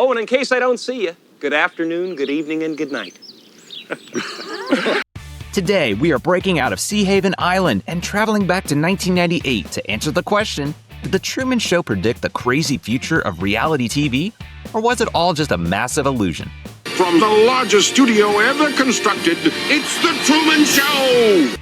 Oh, and in case I don't see you, good afternoon, good evening, and good night. Today, we are breaking out of Seahaven Island and traveling back to 1998 to answer the question, did the Truman Show predict the crazy future of reality TV? Or was it all just a massive illusion? From the largest studio ever constructed, it's The Truman Show!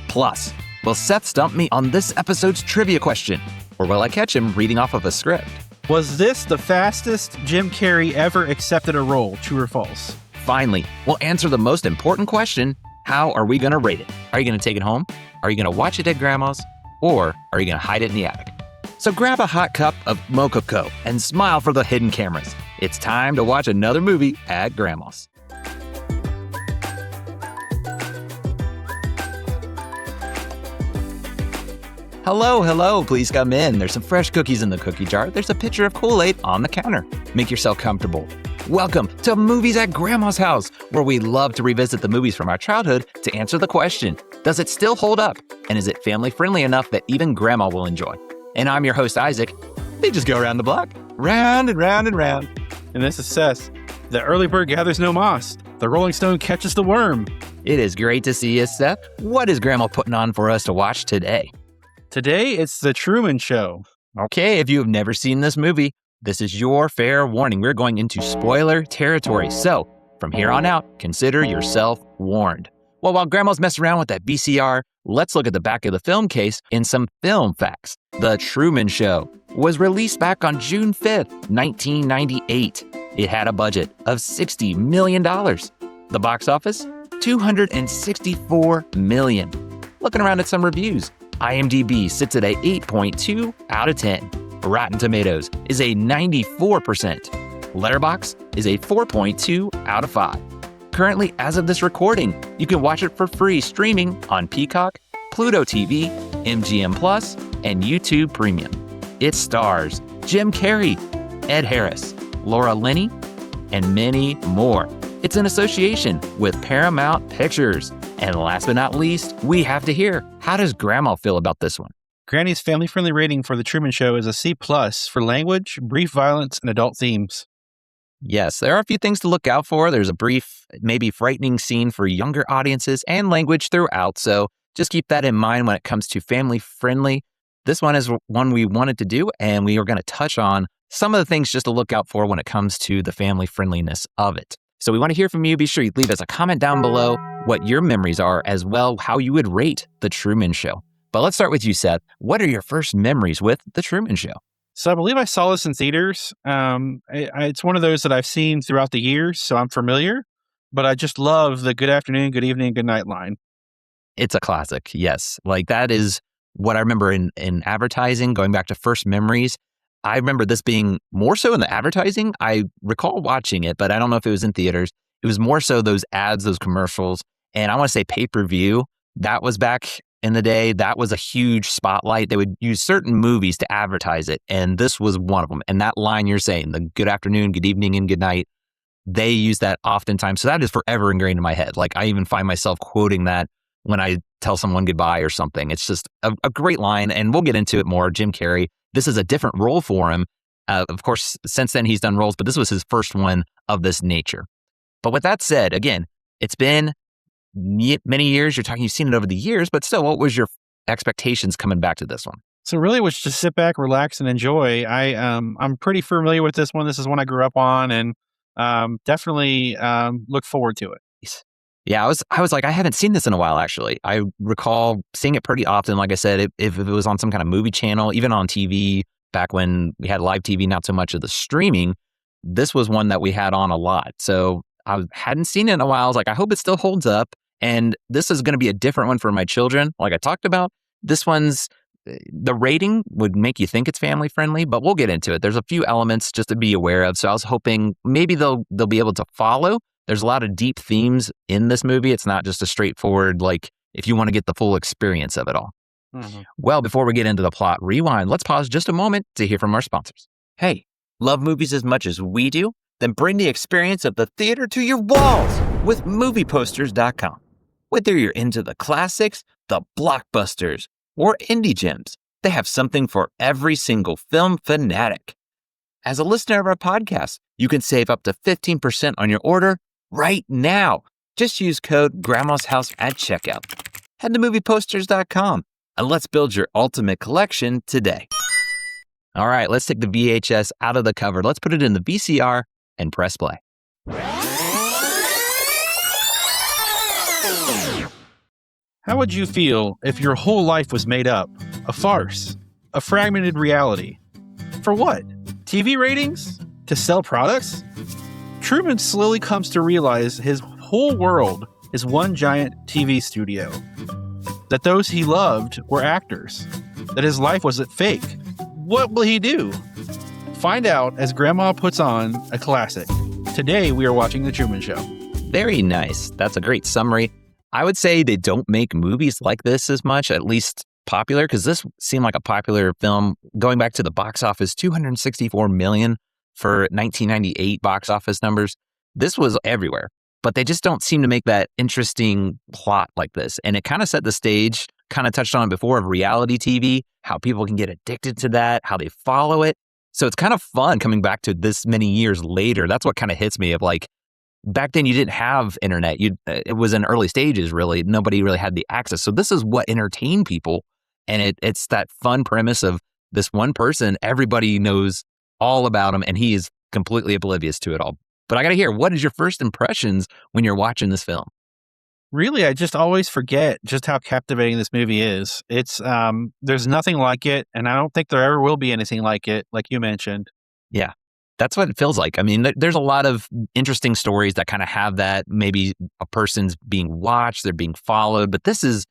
Plus, will Seth stump me on this episode's trivia question? Or will I catch him reading off of a script? Was this the fastest Jim Carrey ever accepted a role, true or false? Finally, we'll answer the most important question, how are we going to rate it? Are you going to take it home? Are you going to watch it at Grandma's? Or are you going to hide it in the attic? So grab a hot cup of Mococoa and smile for the hidden cameras. It's time to watch another movie at Grandma's. Hello, please come in. There's some fresh cookies in the cookie jar. There's a pitcher of Kool-Aid on the counter. Make yourself comfortable. Welcome to Movies at Grandma's House, where we love to revisit the movies from our childhood to answer the question, does it still hold up? And is it family-friendly enough that even Grandma will enjoy? And I'm your host, Isaac. They just go around the block, round and round and round. And this is Seth. The early bird gathers no moss. The rolling stone catches the worm. It is great to see you, Seth. What is Grandma putting on for us to watch today? Today, it's The Truman Show. Okay, if you have never seen this movie, this is your fair warning. We're going into spoiler territory. So, from here on out, consider yourself warned. Well, while Grandma's messing around with that VCR, let's look at the back of the film case and some film facts. The Truman Show was released back on June 5th, 1998. It had a budget of $60 million. The box office, $264 million. Looking around at some reviews, IMDb sits at a 8.2 out of 10. Rotten Tomatoes is a 94%. Letterboxd is a 4.2 out of 5. Currently, as of this recording, you can watch it for free streaming on Peacock, Pluto TV, MGM Plus, and YouTube Premium. It stars Jim Carrey, Ed Harris, Laura Linney, and many more. It's in association with Paramount Pictures. And last but not least, we have to hear, how does Grandma feel about this one? Granny's family-friendly rating for The Truman Show is a C+ for language, brief violence, and adult themes. Yes, there are a few things to look out for. There's a brief, maybe frightening scene for younger audiences and language throughout. So just keep that in mind when it comes to family-friendly. This one is one we wanted to do, and we are going to touch on some of the things just to look out for when it comes to the family-friendliness of it. So we want to hear from you. Be sure you leave us a comment down below what your memories are, as well how you would rate The Truman Show. But let's start with you, Seth. What are your first memories with The Truman Show? So I believe I saw this in theaters. It's one of those that I've seen throughout the years, so I'm familiar. But I just love the good afternoon, good evening, good night line. It's a classic, yes. Like that is what I remember in advertising, going back to first memories. I remember this being more so in the advertising. I recall watching it, but I don't know if it was in theaters. It was more so those ads, those commercials. And I want to say pay-per-view. That was back in the day. That was a huge spotlight. They would use certain movies to advertise it. And this was one of them. And that line you're saying, the good afternoon, good evening, and good night, they use that oftentimes. So that is forever ingrained in my head. Like I even find myself quoting that when I tell someone goodbye or something. It's just a great line. And we'll get into it more. Jim Carrey, this is a different role for him. Of course, since then he's done roles, but this was his first one of this nature. But with that said, again, it's been many years. You've seen it over the years, but still, what was your expectations coming back to this one? So really was just sit back, relax, and enjoy. I'm pretty familiar with this one. This is one I grew up on, and definitely look forward to it. Yeah, I was like, I haven't seen this in a while, actually. I recall seeing it pretty often. Like I said, if it was on some kind of movie channel, even on TV, back when we had live TV, not so much of the streaming, this was one that we had on a lot. So I hadn't seen it in a while. I was like, I hope it still holds up. And this is going to be a different one for my children. Like I talked about, this one's, the rating would make you think it's family friendly, but we'll get into it. There's a few elements just to be aware of. So I was hoping maybe they'll be able to follow. There's a lot of deep themes in this movie. It's not just a straightforward, like, if you want to get the full experience of it all. Mm-hmm. Well, before we get into the plot rewind, let's pause just a moment to hear from our sponsors. Hey, love movies as much as we do? Then bring the experience of the theater to your walls with movieposters.com. Whether you're into the classics, the blockbusters, or indie gems, they have something for every single film fanatic. as a listener of our podcast, you can save up to 15% on your order right now. Just use code Grandma's House at checkout. Head to movieposters.com and let's build your ultimate collection today. All right, let's take the VHS out of the cover. Let's put it in the VCR and press play. How would you feel if your whole life was made up? A farce? A fragmented reality? For what? TV ratings? To sell products? Truman slowly comes to realize his whole world is one giant TV studio. That those he loved were actors. That his life was fake. What will he do? Find out as Grandma puts on a classic. Today we are watching The Truman Show. Very nice. That's a great summary. I would say they don't make movies like this as much, at least popular, because this seemed like a popular film. Going back to the box office, $264 million for 1998 box office numbers. This was everywhere, but they just don't seem to make that interesting plot like this. And it kind of set the stage, kind of touched on it before, of reality TV, how people can get addicted to that, how they follow it. So it's kind of fun coming back to this many years later. That's what kind of hits me of like, back then you didn't have internet. It was in early stages, really. Nobody really had the access. So this is what entertained people. And it's that fun premise of this one person, everybody knows all about him, and he is completely oblivious to it all. But I got to hear, what is your first impressions when you're watching this film? Really, I just always forget just how captivating this movie is. It's there's nothing like it, and I don't think there ever will be anything like it, like you mentioned. Yeah. That's what it feels like. I mean, there's a lot of interesting stories that kind of have that. Maybe a person's being watched, they're being followed. But this is,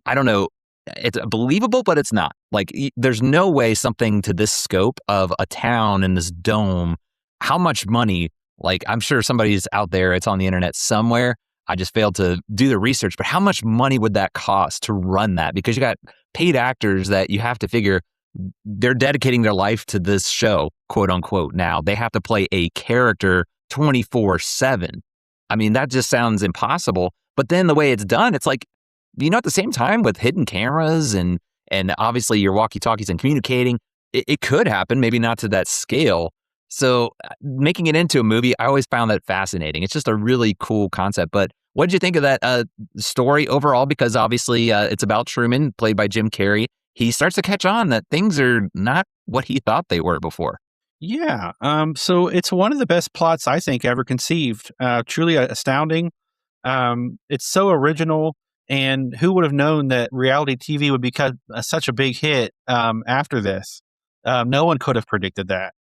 I don't know, it's believable, but it's not. Like, there's no way something to this scope of a town in this dome, how much money, like, I'm sure somebody's out there, it's on the internet somewhere. I just failed to do the research. But how much money would that cost to run that? Because you got paid actors that you have to figure they're dedicating their life to this show, quote unquote. Now they have to play a character 24/7. I mean, that just sounds impossible. But then the way it's done, it's like, at the same time with hidden cameras and obviously your walkie-talkies and communicating, it could happen, maybe not to that scale. So making it into a movie, I always found that fascinating. It's just a really cool concept. But what did you think of that story overall? Because obviously it's about Truman, played by Jim Carrey. He starts to catch on that things are not what he thought they were before. Yeah. So it's one of the best plots I think ever conceived. Truly astounding. It's so original. And who would have known that reality TV would become such a big hit after this? No one could have predicted that.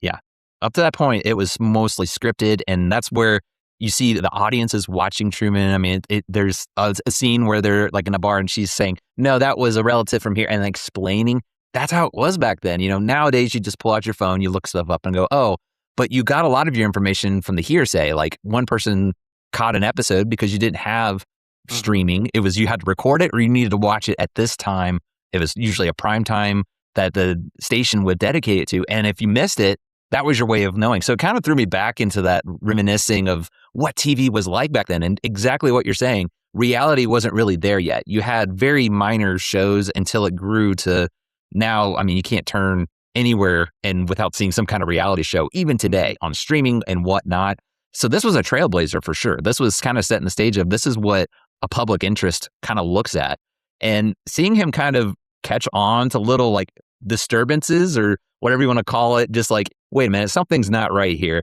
Yeah. Up to that point, it was mostly scripted. And that's where you see the audience is watching Truman. I mean, there's a scene where they're like in a bar and she's saying, no, that was a relative from here, and explaining. That's how it was back then. Nowadays you just pull out your phone, you look stuff up and go, oh, but you got a lot of your information from the hearsay. Like one person caught an episode because you didn't have streaming. It was, you had to record it or you needed to watch it at this time. It was usually a prime time that the station would dedicate it to. And if you missed it, that was your way of knowing. So it kind of threw me back into that reminiscing of what TV was like back then. And exactly what you're saying, reality wasn't really there yet. You had very minor shows until it grew to now. I mean, you can't turn anywhere and without seeing some kind of reality show, even today on streaming and whatnot. So this was a trailblazer for sure. This was kind of setting the stage of this is what a public interest kind of looks at. And seeing him kind of catch on to little like disturbances or whatever you want to call it, just like, wait a minute, something's not right here.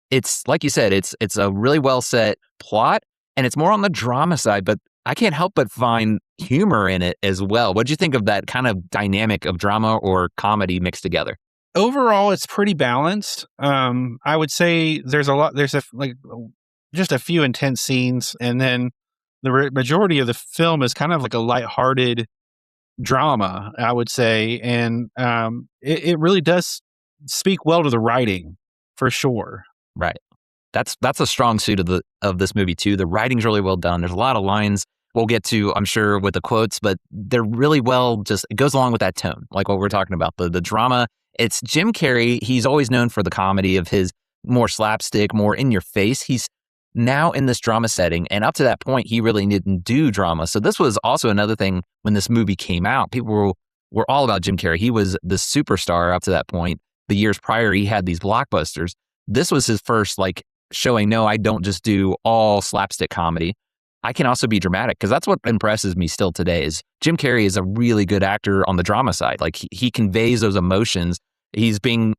It's like you said, it's a really well set plot and it's more on the drama side, but I can't help but find humor in it as well. What do you think of that kind of dynamic of drama or comedy mixed together? Overall, it's pretty balanced. I would say there's just a few intense scenes, and then the majority of the film is kind of like a lighthearted drama, I would say, and it really does speak well to the writing for sure. Right. That's a strong suit of this movie too. The writing's really well done. There's a lot of lines we'll get to, I'm sure, with the quotes, but they're really well, it goes along with that tone, like what we're talking about. The drama, it's Jim Carrey. He's always known for the comedy of his more slapstick, more in your face. He's now in this drama setting, and up to that point, he really didn't do drama. So this was also another thing when this movie came out. People were all about Jim Carrey. He was the superstar up to that point. the years prior, he had these blockbusters. This was his first like showing, no, I don't just do all slapstick comedy. I can also be dramatic, because that's what impresses me still today is Jim Carrey is a really good actor on the drama side. Like he conveys those emotions. He's being,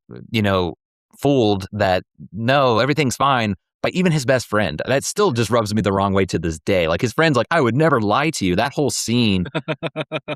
fooled that no, everything's fine by even his best friend. That still just rubs me the wrong way to this day. Like his friend's like, I would never lie to you. That whole scene.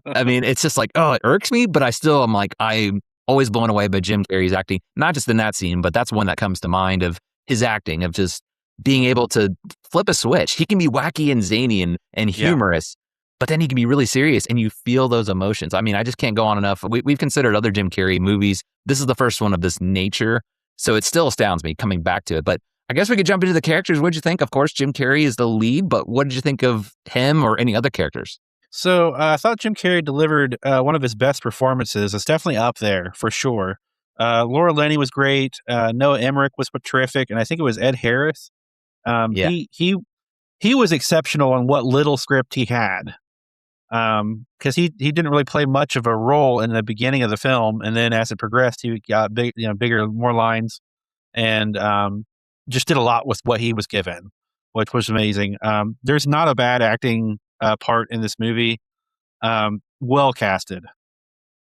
I mean, it's just like, oh, it irks me, but I'm like, I'm always blown away by Jim Carrey's acting, not just in that scene, but that's one that comes to mind of his acting, of just being able to flip a switch. He can be wacky and zany and humorous, but then he can be really serious and you feel those emotions. I mean, I just can't go on enough. We've considered other Jim Carrey movies. This is the first one of this nature. So it still astounds me coming back to it. But I guess we could jump into the characters. What'd you think? Of course, Jim Carrey is the lead, but what did you think of him or any other characters? So I thought Jim Carrey delivered one of his best performances. It's definitely up there for sure. Laura Linney was great. Noah Emmerich was terrific. And I think it was Ed Harris. He was exceptional on what little script he had. Because he didn't really play much of a role in the beginning of the film, and then as it progressed, he got bigger, more lines, and just did a lot with what he was given, which was amazing. There's not a bad acting part in this movie. Well casted.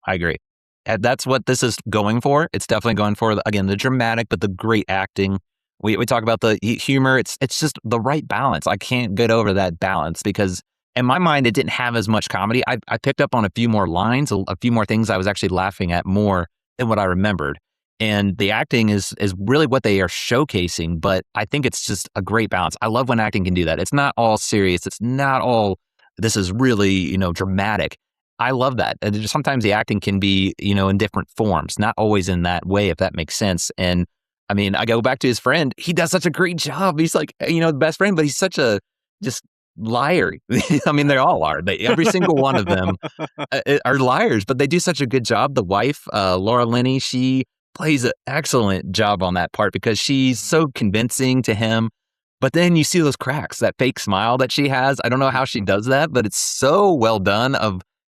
I agree. And that's what this is going for. It's definitely going for, again, the dramatic, but the great acting. We talk about the humor. It's just the right balance. I can't get over that balance because in my mind, it didn't have as much comedy. I picked up on a few more lines, a few more things I was actually laughing at more than what I remembered. And the acting is really what they are showcasing, but I think it's just a great balance. I love when acting can do that. It's not all serious. It's not all, this is really, dramatic. I love that. And sometimes the acting can be, in different forms, not always in that way, if that makes sense. And I mean, I go back to his friend. He does such a great job. He's like, the best friend, but he's such a just liar. I mean, they all are. Every single one of them are liars, but they do such a good job. The wife, Laura Linney, she plays an excellent job on that part because she's so convincing to him. But then you see those cracks, that fake smile that she has. I don't know how she does that, but it's so well done.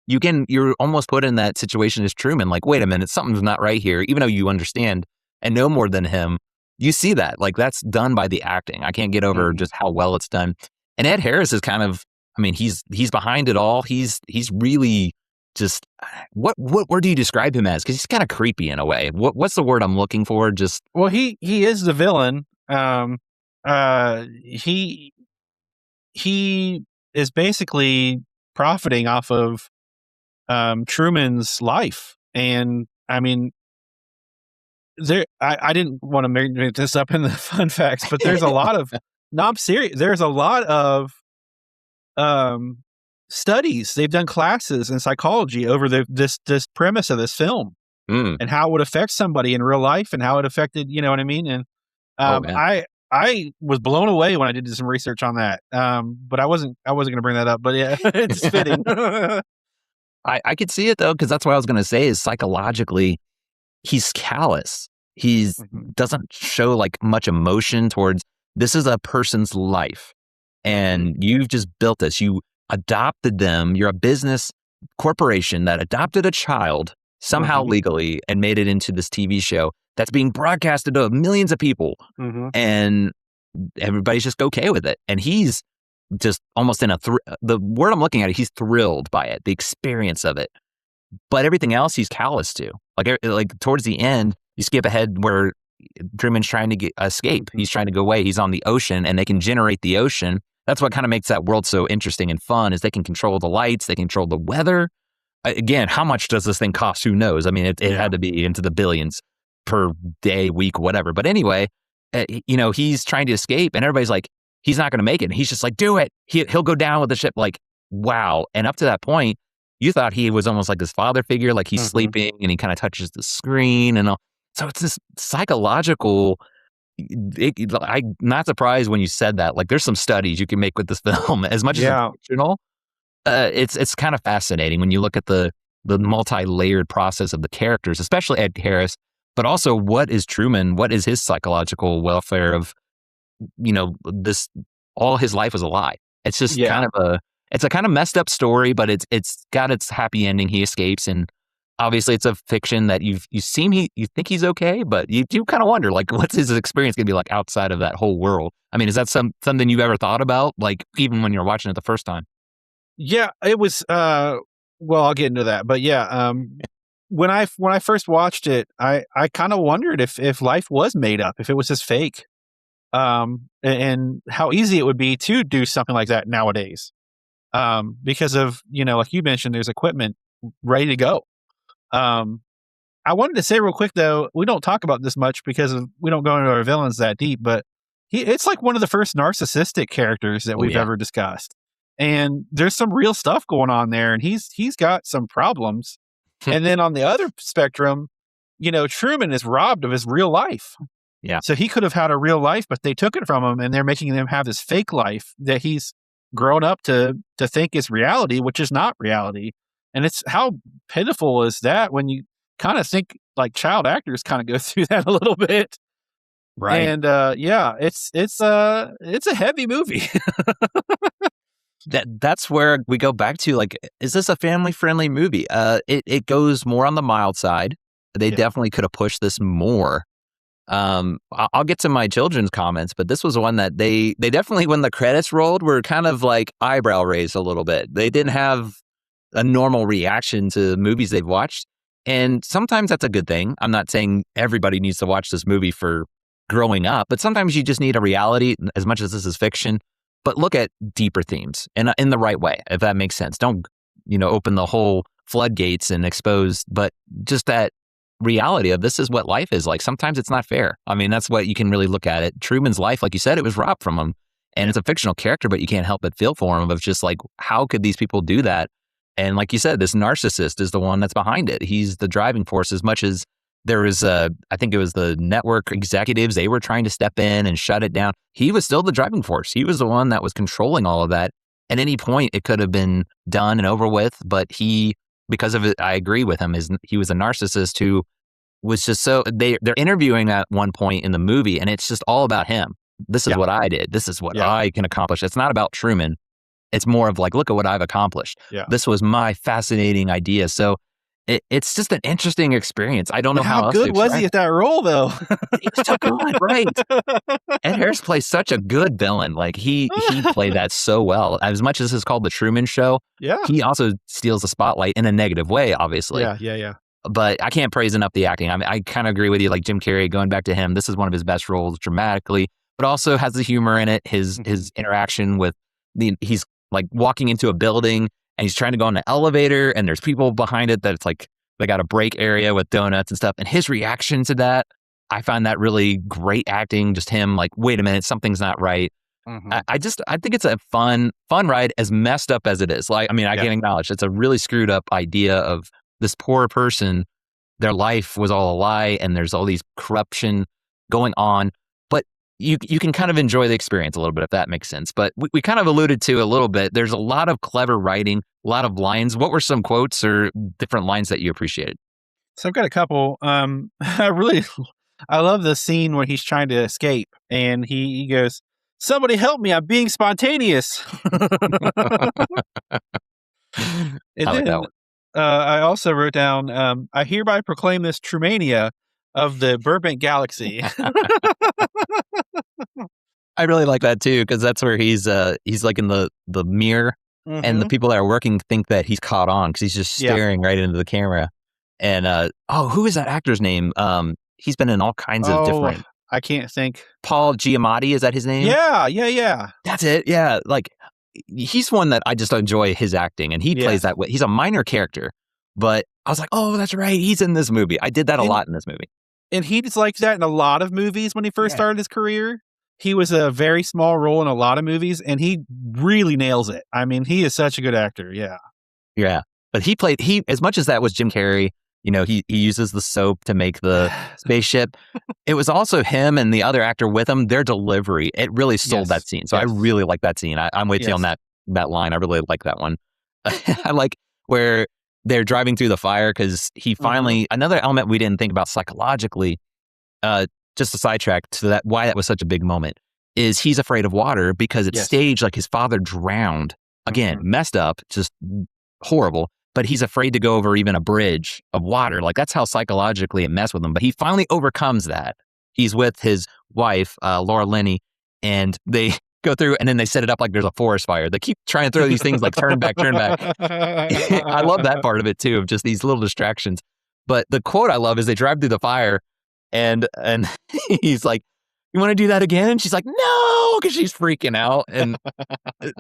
You're almost put in that situation as Truman. Like, wait a minute, something's not right here. Even though you understand and know more than him, you see that. Like, that's done by the acting. I can't get over just how well it's done. And Ed Harris is kind of, I mean, he's behind it all. He's really just, what word do you describe him as? Because he's kind of creepy in a way. What's the word I'm looking for? Just, well, he is the villain. He is basically profiting off of Truman's life, and I mean, I didn't want to make this up in the fun facts, but there's a lot of there's a lot of studies. They've done classes in psychology over this premise of this film and how it would affect somebody in real life and how it affected, you know what I mean? And I was blown away when I did some research on that. But I wasn't going to bring that up, but yeah, it's fitting. I could see it though, because that's what I was going to say is psychologically, he's callous. He doesn't show like much emotion towards, this is a person's life and you've just built this. You adopted them. You're a business corporation that adopted a child somehow legally and made it into this TV show that's being broadcasted to millions of people. And everybody's just okay with it. And he's just almost in the word I'm looking at, he's thrilled by it, the experience of it. But everything else he's callous to. Like towards the end, you skip ahead where Truman's trying to escape. He's trying to go away. He's on the ocean and they can generate the ocean. That's what kind of makes that world so interesting and fun is they can control the lights. They control the weather. Again, how much does this thing cost? Who knows? I mean, it had to be into the billions per day, week, whatever. But anyway, he's trying to escape and everybody's like, he's not going to make it. And he's just like, do it. He'll go down with the ship. Like, wow. And up to that point, you thought he was almost like this father figure, like he's sleeping and he kind of touches the screen and all. So it's this psychological, I'm not surprised when you said that. Like there's some studies you can make with this film as much as it's fictional. It's kind of fascinating when you look at the multi-layered process of the characters, especially Ed Harris, but also what is Truman? What is his psychological welfare of, this, all his life was a lie. It's just it's a kind of messed up story, but it's got its happy ending. He escapes and obviously it's a fiction that you think he's okay, but you do kind of wonder, like, what's his experience going to be like outside of that whole world? I mean, is that something you've ever thought about, like, even when you're watching it the first time? Yeah, it was, well, I'll get into that, but yeah, when I first watched it, I kind of wondered if life was made up, if it was just fake, and how easy it would be to do something like that nowadays, because of, like you mentioned, there's equipment ready to go. I wanted to say real quick though, we don't talk about this much because we don't go into our villains that deep, but it's like one of the first narcissistic characters that we've ever discussed. And there's some real stuff going on there, and he's got some problems. And then on the other spectrum, Truman is robbed of his real life. Yeah. So he could have had a real life, but they took it from him, and they're making him have this fake life that he's grown up to think is reality, which is not reality. And it's how pitiful is that when you kind of think like child actors kind of go through that a little bit. Right. And yeah, it's a heavy movie. That's where we go back to, like, is this a family friendly movie? It goes more on the mild side. They definitely could have pushed this more. I'll get to my children's comments, but this was one that they definitely, when the credits rolled, were kind of like eyebrow raised a little bit. They didn't have a normal reaction to movies they've watched. And sometimes that's a good thing. I'm not saying everybody needs to watch this movie for growing up, but sometimes you just need a reality, as much as this is fiction. But look at deeper themes and in the right way, if that makes sense. Don't, open the whole floodgates and expose, but just that reality of this is what life is like. Sometimes it's not fair. I mean, that's what you can really look at it. Truman's life, like you said, it was robbed from him. And it's a fictional character, but you can't help but feel for him of just like, how could these people do that? And like you said, this narcissist is the one that's behind it. He's the driving force, as much as there was, I think it was the network executives, they were trying to step in and shut it down. He was still the driving force. He was the one that was controlling all of that. At any point, it could have been done and over with, but because of it, I agree with him, he was a narcissist who was just they're interviewing at one point in the movie, and it's just all about him. This is what I did. This is what I can accomplish. It's not about Truman. It's more of like, look at what I've accomplished. Yeah. This was my fascinating idea. So it's just an interesting experience. I don't know how else good was he at that role, though? He was so good, right? Ed Harris plays such a good villain. Like he played that so well. As much as it's called The Truman Show, he also steals the spotlight in a negative way, obviously. Yeah. But I can't praise enough the acting. I mean, I kind of agree with you. Like Jim Carrey, going back to him, this is one of his best roles dramatically, but also has the humor in it. His interaction with he's like walking into a building and he's trying to go on an elevator and there's people behind it that it's like they got a break area with donuts and stuff. And his reaction to that, I find that really great acting. Just him like, wait a minute, something's not right. Mm-hmm. I think it's a fun ride, as messed up as it is. Like, I mean, I can acknowledge it's a really screwed up idea of this poor person, their life was all a lie and there's all these corruption going on. But you can kind of enjoy the experience a little bit, if that makes sense. But we kind of alluded to a little bit. There's a lot of clever writing, a lot of lines. What were some quotes or different lines that you appreciated? So I've got a couple. I love the scene where he's trying to escape and he goes, "Somebody help me, I'm being spontaneous." I also wrote down, "I hereby proclaim this Trumania of the Burbank Galaxy." I really like that too, because that's where he's like in the mirror, and the people that are working think that he's caught on because he's just staring right into the camera. And who is that actor's name? He's been in all kinds of different. I can't think. Paul Giamatti, is that his name? Yeah. That's it. Yeah, like he's one that I just enjoy his acting, and he plays that way. He's a minor character, but I was like, oh, that's right, he's in this movie. I did that a lot in this movie. And he's like that in a lot of movies when he first started his career. He was a very small role in a lot of movies, and he really nails it. I mean, he is such a good actor. Yeah. But he as much as that was Jim Carrey, he uses the soap to make the spaceship. It was also him and the other actor with him, their delivery. It really sold that scene. So I really like that scene. I'm with you on that line. I really like that one. I like where they're driving through the fire because he finally, another element we didn't think about psychologically, just a sidetrack to that, why that was such a big moment, is he's afraid of water because it's staged like his father drowned. Again, messed up, just horrible. but he's afraid to go over even a bridge of water. Like that's how psychologically it messed with him. But he finally overcomes that. He's with his wife, Laura Linney, and they go through and then they set it up like there's a forest fire. They keep trying to throw these things like turn back, turn back. I love that part of it too, of just these little distractions. But the quote I love is they drive through the fire and he's like, "You want to do that again?" And she's like, "No," because she's freaking out. And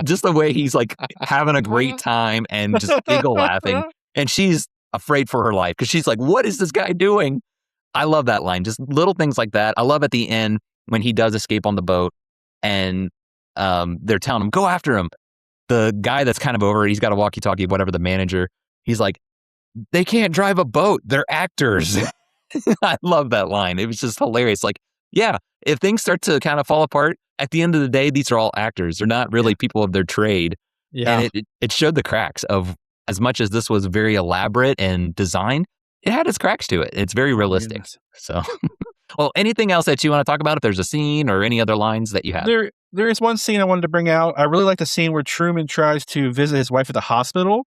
just the way he's like having a great time and just giggle laughing. And she's afraid for her life because she's like, "What is this guy doing?" I love that line. Just little things like that. I love at the end when he does escape on the boat and they're telling him, "Go after him." The guy that's kind of over it, he's got a walkie-talkie, whatever, the manager, he's like, "They can't drive a boat. They're actors." I love that line. It was just hilarious. Like, yeah, if things start to kind of fall apart, at the end of the day, these are all actors. They're not really people of their trade. Yeah. And it showed the cracks of, as much as this was very elaborate and designed, it had its cracks to it. It's very realistic. So, well, anything else that you want to talk about? If there's a scene or any other lines that you have? There is one scene I wanted to bring out. I really like the scene where Truman tries to visit his wife at the hospital.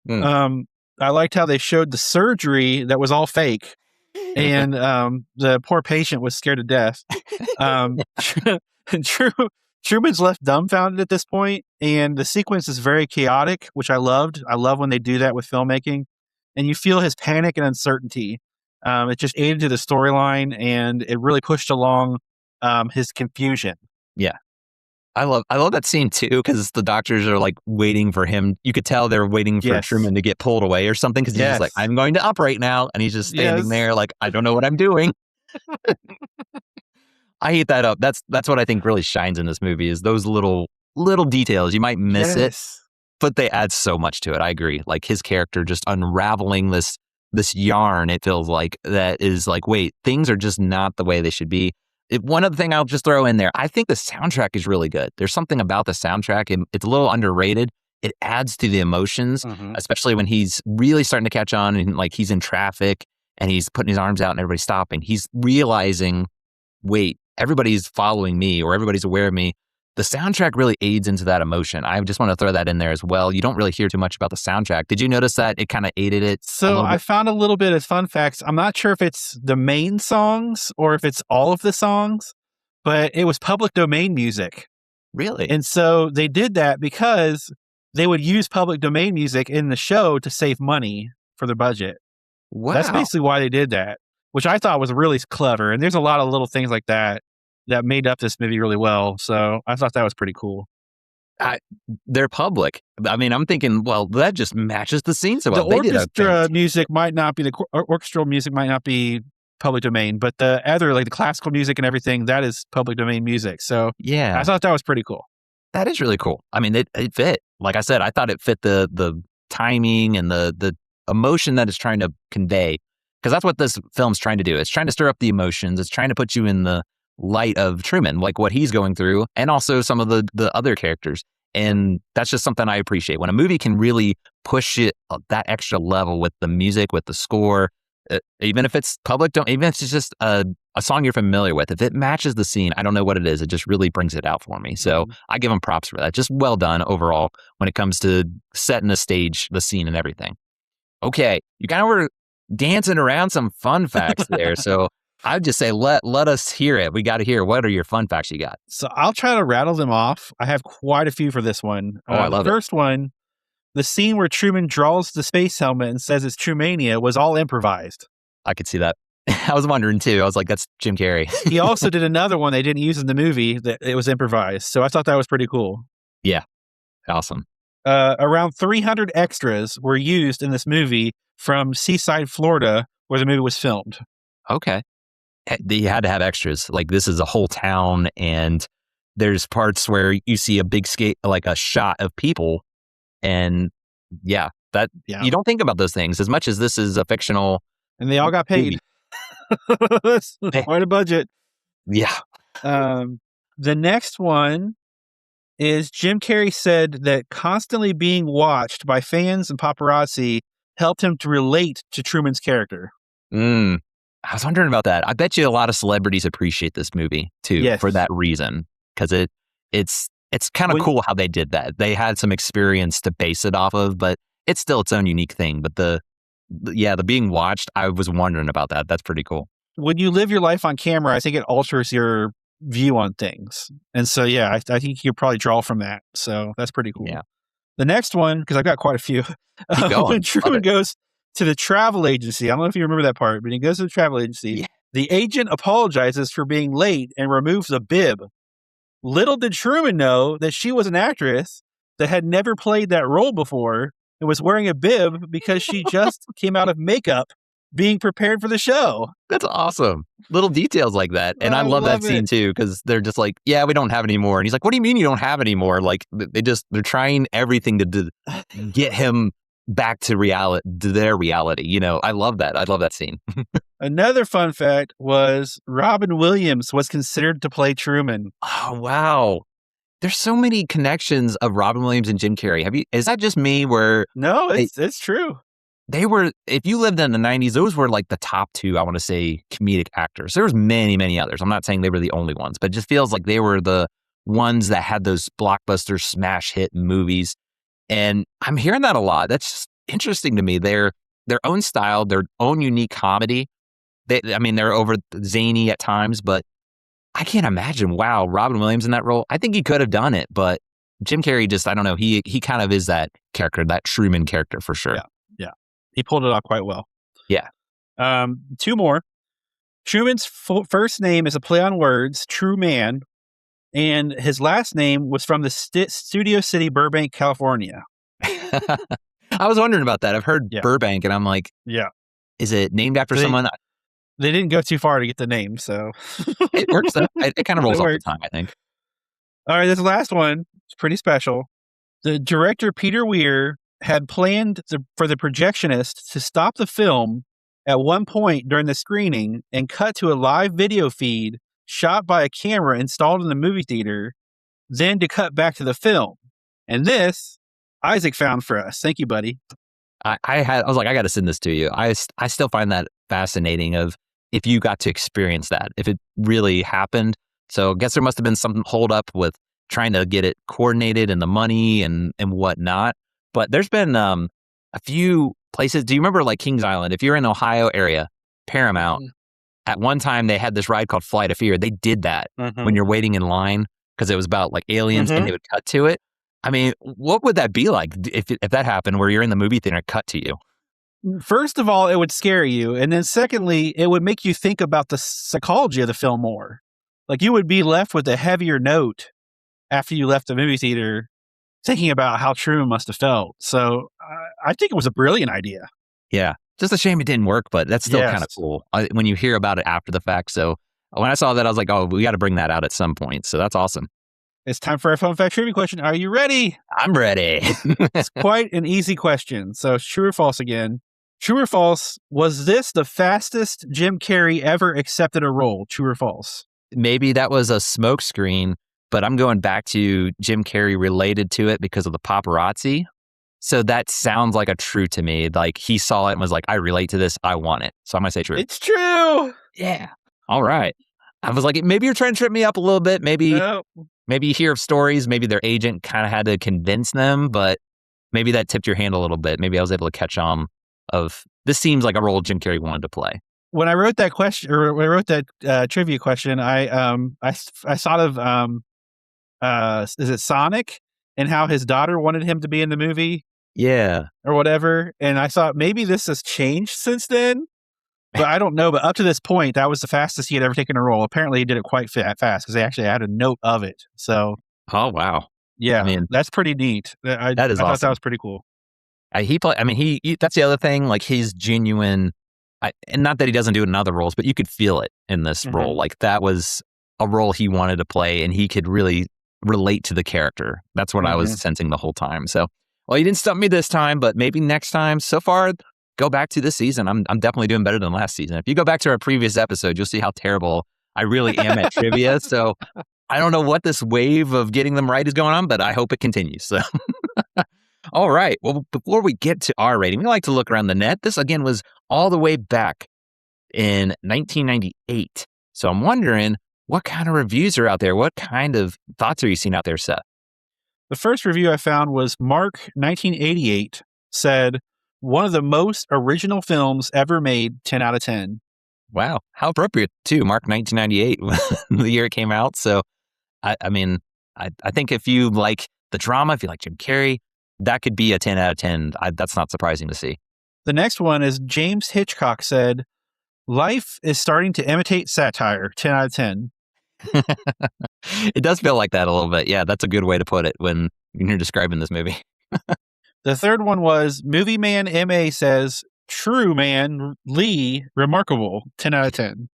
I liked how they showed the surgery that was all fake. And the poor patient was scared to death. Truman's left dumbfounded at this point, and the sequence is very chaotic, which I loved. I love when they do that with filmmaking. And you feel his panic and uncertainty. It just aided to the storyline, and it really pushed along his confusion. Yeah. I love that scene too, because the doctors are like waiting for him. You could tell they're waiting for Truman to get pulled away or something, because he's just like, "I'm going to operate now," and he's just standing there like, "I don't know what I'm doing." I hate that up. That's what I think really shines in this movie, is those little details. You might miss it, but they add so much to it. I agree. Like his character just unraveling this yarn, it feels like, that is like, wait, things are just not the way they should be. One other thing I'll just throw in there, I think the soundtrack is really good. There's something about the soundtrack, and it's a little underrated. It adds to the emotions, especially when he's really starting to catch on and like he's in traffic and he's putting his arms out and everybody's stopping. He's realizing, wait, everybody's following me or everybody's aware of me. The soundtrack really aids into that emotion. I just want to throw that in there as well. You don't really hear too much about the soundtrack. Did you notice that it kind of aided it? So I found a little bit of fun facts. I'm not sure if it's the main songs or if it's all of the songs, but it was public domain music. Really? And so they did that because they would use public domain music in the show to save money for the budget. Wow. That's basically why they did that, which I thought was really clever. And there's a lot of little things like that made up this movie really well. So I thought that was pretty cool. They're public. I mean, I'm thinking, well, that just matches the scene so well. The orchestral music might not be public domain, but the other, like the classical music and everything, that is public domain music. So yeah, I thought that was pretty cool. That is really cool. I mean, it fit. Like I said, I thought it fit the timing and the emotion that it's trying to convey, because that's what this film's trying to do. It's trying to stir up the emotions. It's trying to put you in the light of Truman, like what he's going through, and also some of the other characters. And that's just something I appreciate. When a movie can really push it that extra level with the music, with the score, even if it's even if it's just a song you're familiar with, if it matches the scene, I don't know what it is, it just really brings it out for me. So I give them props for that. Just well done overall when it comes to setting the stage, the scene, and everything. Okay, you kind of were dancing around some fun facts there. So I'd just say let us hear it. We got to hear, what are your fun facts you got? So I'll try to rattle them off. I have quite a few for this one. I love it. The first one, the scene where Truman draws the space helmet and says it's Trumania, was all improvised. I could see that. I was wondering too. I was like, that's Jim Carrey. He also did another one they didn't use in the movie that it was improvised. So I thought that was pretty cool. Yeah. Awesome. Around 300 extras were used in this movie from Seaside, Florida, where the movie was filmed. Okay. They had to have extras. Like, this is a whole town, and there's parts where you see a big like a shot of people, and you don't think about those things as much as this is a fictional. And they all got paid. Quite a budget. Yeah. The next one is Jim Carrey said that constantly being watched by fans and paparazzi helped him to relate to Truman's character. I was wondering about that. I bet you a lot of celebrities appreciate this movie too, for that reason, because it's kind of cool how they did that. They had some experience to base it off of, but it's still its own unique thing. But the being watched, I was wondering about that. That's pretty cool. When you live your life on camera, I think it alters your view on things. And so, yeah, I think you probably draw from that. So that's pretty cool. Yeah. The next one, because I've got quite a few, Keep going. when Truman goes to the travel agency, I don't know if you remember that part, but he goes to the travel agency. Yeah. The agent apologizes for being late and removes a bib. Little did Truman know that she was an actress that had never played that role before and was wearing a bib because she just came out of makeup being prepared for the show. That's awesome. Little details like that. And I love that scene too, because they're just like, yeah, we don't have any more. And he's like, what do you mean you don't have any more? Like they're trying everything to get him back to their reality. You know, I love that. I love that scene. Another fun fact was Robin Williams was considered to play Truman. Oh, wow. There's so many connections of Robin Williams and Jim Carrey. Is that just me where? No, it's true. They were, if you lived in the 90s, those were like the top two, I want to say, comedic actors. There was many, many others. I'm not saying they were the only ones, but it just feels like they were the ones that had those blockbuster smash hit movies. And I'm hearing that a lot. That's just interesting to me. Their own style, their own unique comedy. They're over zany at times, but I can't imagine, wow, Robin Williams in that role. I think he could have done it, but Jim Carrey just, I don't know, he kind of is that character, that Truman character for sure. Yeah. He pulled it off quite well. Yeah. Two more. Truman's first name is a play on words, True Man, and his last name was from the Studio City, Burbank, California. I was wondering about that. I've heard Burbank, and I'm like, yeah, is it named after someone? They didn't go too far to get the name, so it works. It kind of rolls off the tongue, I think. All right, this last one is pretty special. The director Peter Weir had planned for the projectionist to stop the film at one point during the screening and cut to a live video feed shot by a camera installed in the movie theater, then to cut back to the film. And this, Isaac found for us. Thank you, buddy. I was like, I got to send this to you. I still find that fascinating of if you got to experience that, if it really happened. So I guess there must have been some hold up with trying to get it coordinated and the money and whatnot. But there's been a few places. Do you remember like Kings Island? If you're in the Ohio area, Paramount, at one time they had this ride called Flight of Fear. They did that when you're waiting in line because it was about like aliens and they would cut to it. I mean, what would that be like if that happened where you're in the movie theater and cut to you? First of all, it would scare you. And then secondly, it would make you think about the psychology of the film more. Like you would be left with a heavier note after you left the movie theater thinking about how Truman must have felt. So I think it was a brilliant idea. Yeah. Just a shame it didn't work, but that's still kind of cool when you hear about it after the fact. So when I saw that, I was like, oh, we got to bring that out at some point. So that's awesome. It's time for our fun fact trivia question. Are you ready? I'm ready. It's quite an easy question. So it's true or false again. True or false, was this the fastest Jim Carrey ever accepted a role? True or false? Maybe that was a smokescreen, but I'm going back to Jim Carrey related to it because of the paparazzi. So that sounds like a true to me. Like he saw it and was like, I relate to this. I want it. So I'm going to say true. It's true. Yeah. All right. I was like, maybe you're trying to trip me up a little bit. Maybe you hear of stories. Maybe their agent kind of had to convince them, but maybe that tipped your hand a little bit. Maybe I was able to catch on of this seems like a role Jim Carrey wanted to play. When I wrote that question, or when I wrote that trivia question, I thought of is it Sonic and how his daughter wanted him to be in the movie, or whatever. And I thought maybe this has changed since then, but I don't know. But up to this point, that was the fastest he had ever taken a role. Apparently, he did it quite fast because they actually had a note of it. So, oh wow, yeah, I mean, that's pretty neat. That is I awesome. thought that was pretty cool. He that's the other thing. Like his genuine, and not that he doesn't do it in other roles, but you could feel it in this role. Like that was a role he wanted to play, and he could really relate to the character. That's what I was sensing the whole time. So, well, you didn't stump me this time, but maybe next time. So far, go back to this season. I'm definitely doing better than last season. If you go back to our previous episode, you'll see how terrible I really am at trivia. So I don't know what this wave of getting them right is going on, but I hope it continues. So. All right. Well, before we get to our rating, we like to look around the net. This, again, was all the way back in 1998. So I'm wondering, what kind of reviews are out there? What kind of thoughts are you seeing out there, Seth? The first review I found was Mark 1988. said, one of the most original films ever made, 10 out of 10. Wow. How appropriate, too. Mark 1998, the year it came out. So, I mean, I think if you like the drama, if you like Jim Carrey, that could be a 10 out of 10. That's not surprising to see. The next one is James Hitchcock said, life is starting to imitate satire, 10 out of 10. It does feel like that a little bit. Yeah, that's a good way to put it when you're describing this movie. The third one was Movie Man MA says, true man, Lee, remarkable, 10 out of 10.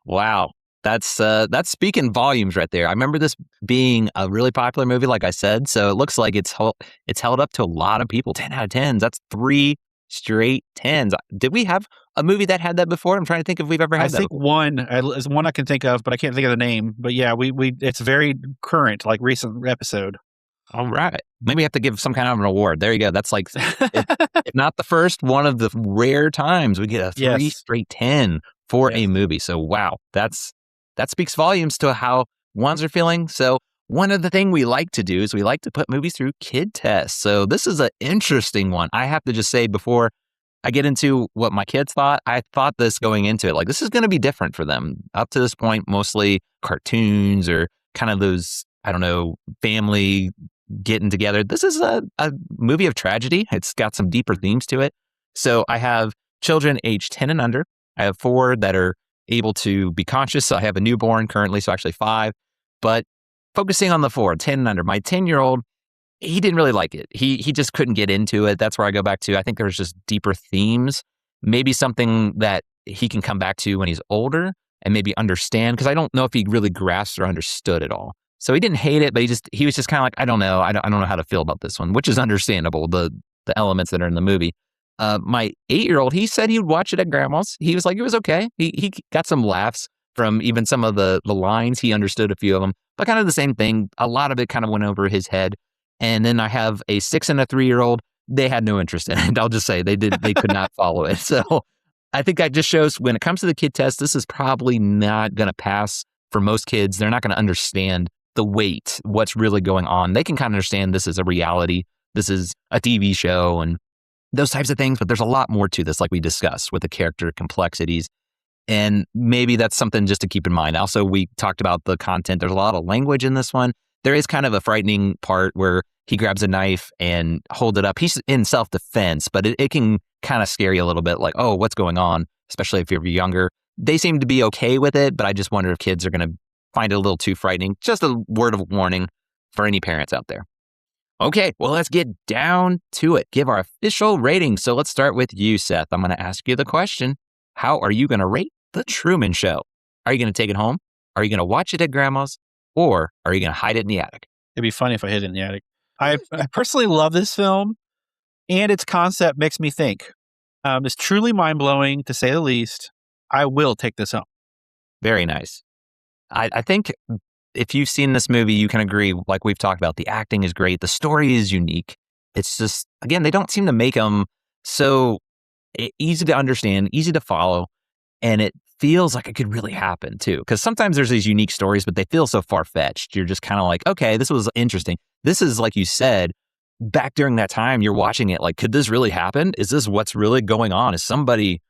Wow. That's speaking volumes right there. I remember this being a really popular movie, like I said. So it looks like it's held up to a lot of people. 10 out of 10s. That's 3 straight 10s. Did we have a movie that had that before? I'm trying to think if we've ever had that. I think one is one I can think of, but I can't think of the name. But yeah, we it's very current, like recent episode. All right. Maybe we have to give some kind of an award. There you go. That's like, if not the first, one of the rare times we get a 3 straight 10 for a movie. So wow, that speaks volumes to how ones are feeling. So one of the things we like to do is we like to put movies through kid tests. So this is an interesting one. I have to just say before I get into what my kids thought, I thought this going into it, like this is going to be different for them. Up to this point, mostly cartoons or kind of those, I don't know, family getting together. This is a movie of tragedy. It's got some deeper themes to it. So I have children age 10 and under. I have 4 that are able to be conscious. I have a newborn currently, so actually 5. But focusing on the 4, 10 and under, my 10-year-old, he didn't really like it. He just couldn't get into it. That's where I go back to. I think there's just deeper themes, maybe something that he can come back to when he's older and maybe understand, because I don't know if he really grasped or understood it all. So he didn't hate it, but he was just kind of like, I don't know. I don't know how to feel about this one, which is understandable, the elements that are in the movie. My 8-year-old, he said he would watch it at grandma's. He was like, it was okay. He got some laughs from even some of the lines. He understood a few of them, but kind of the same thing. A lot of it kind of went over his head. And then I have a 6 and a 3-year-old. They had no interest in it. I'll just say they could not follow it. So I think that just shows when it comes to the kid test, this is probably not going to pass for most kids. They're not going to understand the weight, what's really going on. They can kind of understand this is a reality. This is a TV show and those types of things, but there's a lot more to this, like we discussed, with the character complexities. And maybe that's something just to keep in mind. Also, we talked about the content. There's a lot of language in this one. There is kind of a frightening part where he grabs a knife and holds it up. He's in self-defense, but it can kind of scare you a little bit, like, oh, what's going on? Especially if you're younger. They seem to be okay with it, but I just wonder if kids are going to find it a little too frightening. Just a word of warning for any parents out there. Okay, well, let's get down to it. Give our official rating. So let's start with you, Seth. I'm going to ask you the question. How are you going to rate The Truman Show? Are you going to take it home? Are you going to watch it at grandma's? Or are you going to hide it in the attic? It'd be funny if I hid it in the attic. I personally love this film, and its concept makes me think. It's truly mind-blowing, to say the least. I will take this home. Very nice. I think if you've seen this movie, you can agree, like we've talked about, the acting is great. The story is unique. It's just, again, they don't seem to make them so easy to understand, easy to follow, and it feels like it could really happen too. Because sometimes there's these unique stories, but they feel so far-fetched. You're just kind of like, okay, this was interesting. This is, like you said, back during that time, you're watching it like, could this really happen? Is this what's really going on? Is somebody,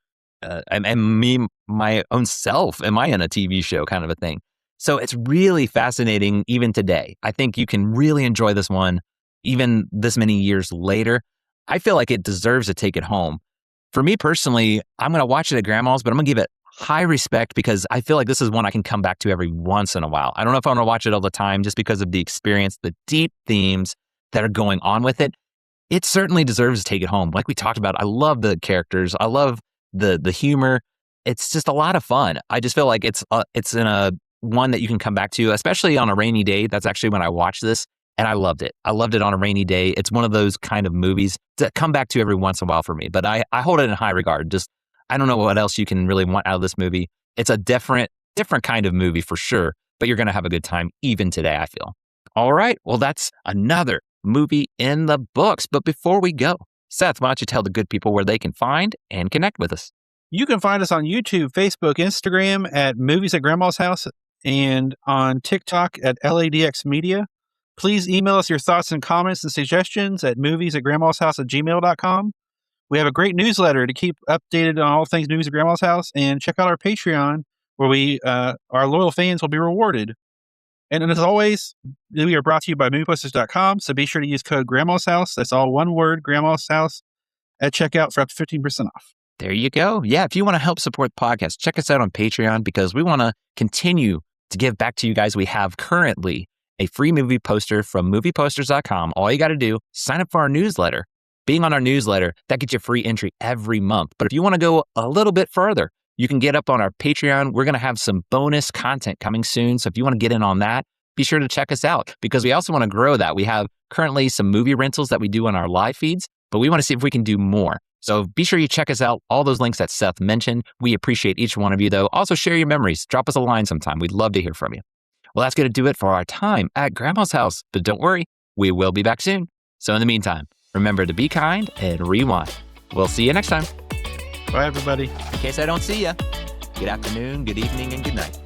and me, my own self, am I in a TV show kind of a thing? So it's really fascinating even today. I think you can really enjoy this one even this many years later. I feel like it deserves to take it home. For me personally, I'm going to watch it at grandma's, but I'm going to give it high respect because I feel like this is one I can come back to every once in a while. I don't know if I'm going to watch it all the time just because of the experience, the deep themes that are going on with it. It certainly deserves to take it home. Like we talked about, I love the characters. I love the humor. It's just a lot of fun. I just feel like it's in a one that you can come back to, especially on a rainy day. That's actually when I watched this, and I loved it. I loved it on a rainy day. It's one of those kind of movies that come back to every once in a while for me, but I hold it in high regard. Just, I don't know what else you can really want out of this movie. It's a different kind of movie for sure, but you're going to have a good time even today, I feel. All right, well, that's another movie in the books. But before we go, Seth, why don't you tell the good people where they can find and connect with us? You can find us on YouTube, Facebook, Instagram at Movies at Grandma's House, and on TikTok at LADX Media. Please email us your thoughts and comments and suggestions at movies@grandmashouse@gmail.com. We have a great newsletter to keep updated on all things Movies at Grandma's House, and check out our Patreon where our loyal fans will be rewarded. And as always, we are brought to you by movieposters.com, so be sure to use code Grandma's House. That's all one word, Grandma's House, at checkout for up to 15% off. There you go. Yeah, if you want to help support the podcast, check us out on Patreon because we want to continue to give back to you guys. We have currently a free movie poster from movieposters.com. All you got to do, sign up for our newsletter. Being on our newsletter, that gets you free entry every month. But if you want to go a little bit further, you can get up on our Patreon. We're going to have some bonus content coming soon. So if you want to get in on that, be sure to check us out because we also want to grow that. We have currently some movie rentals that we do on our live feeds, but we want to see if we can do more. So be sure you check us out. All those links that Seth mentioned. We appreciate each one of you, though. Also, share your memories. Drop us a line sometime. We'd love to hear from you. Well, that's going to do it for our time at Grandma's house. But don't worry, we will be back soon. So in the meantime, remember to be kind and rewind. We'll see you next time. Bye, everybody. In case I don't see you, good afternoon, good evening, and good night.